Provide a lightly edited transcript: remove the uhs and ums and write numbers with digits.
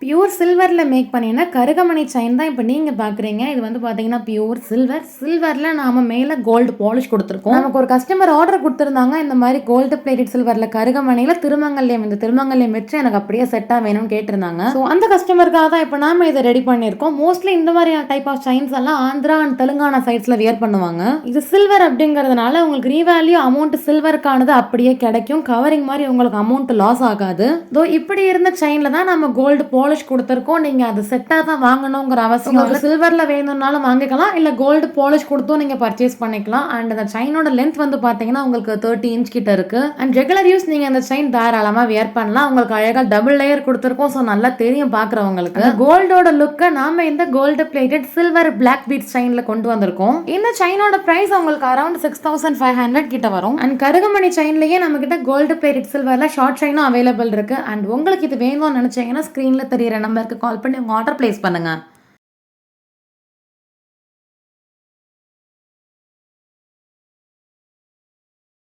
Pure சில்வரில் make பண்ணினா கருகமணி chain தான் இப்போ நீங்கள் பார்க்குறீங்க. இது வந்து பார்த்தீங்கன்னா பியூர் சில்வர். சில்வரில் நாம் மேலே கோல்டு பாலிஷ் கொடுத்துருக்கோம். நமக்கு ஒரு கஸ்டமர் ஆர்டர் கொடுத்துருந்தாங்க, இந்த மாதிரி கோல்டு பிளேட்டட் சில்வரில் கருகமணியில் திருமங்கல்யம், இந்த திருமங்கல்யம் வச்சு எனக்கு அப்படியே செட்டாக வேணும்னு கேட்டிருந்தாங்க. ஸோ அந்த கஸ்டமருக்காக தான் இப்போ நாம இதை ரெடி பண்ணியிருக்கோம். மோஸ்ட்லி இந்த மாதிரி டைப் ஆஃப் செயின்ஸ் எல்லாம் ஆந்திரா அண்ட் தெலுங்கானா சைட்ஸில் வியர் பண்ணுவாங்க. இது சில்வர் அப்படிங்கிறதுனால உங்களுக்கு ரீவேல்யூ அமௌண்ட் சில்வருக்கானது அப்படியே கிடைக்கும். கவரிங் மாதிரி உங்களுக்கு அமௌண்ட் லாஸ் ஆகாது. தோ இப்படி இருந்த செயினில் தான் நம்ம கோல்டு பாலிஷ் கொடுத்துருக்கோம். நீங்க அது செட்டா தான் வாங்கணுங்கிற அவசியம் இல்லை. சில்வர்ல வேணும்னாலும் வாங்கிக்கலாம், இல்ல கோல்டு பாலிஷ் கொடுத்தும் நீங்க பர்ச்சேஸ் பண்ணிக்கலாம். அண்ட் அந்த செயினோட லென்த் வந்து பாத்தீங்கன்னா உங்களுக்கு 30 இன்ச் கிட்ட இருக்கு. அண்ட் ரெகுலர் யூஸ் நீங்க அந்த செயின் தாராளமா வியர் பண்ணலாம். உங்களுக்கு அழகா டபுள் லேயர் கொடுத்துருக்கோம். ஸோ நல்லா தெரியும் பாக்குறவங்களுக்கு. கோல்டோட லுக்கை நாம இந்த gold plated silver black bead செயின்ல கொண்டு வந்திருக்கோம். இந்த செயினோட பிரைஸ் உங்களுக்கு அரௌண்ட் 6500 கிட்ட வரும். அண்ட் கருகமணி செயின்லயே நம்ம கிட்ட கோல்டு பிளேட்டட் சில்வர்ல ஷார்ட் செயினும் அவைலபிள் இருக்கு. அண்ட் உங்களுக்கு இது வேணும்னு நினைச்சீங்கன்னா ஸ்கிரீன்ல தெரியுற நம்பருக்கு கால் பண்ணி உங்க ஆர்டர் பிளேஸ் பண்ணுங்க.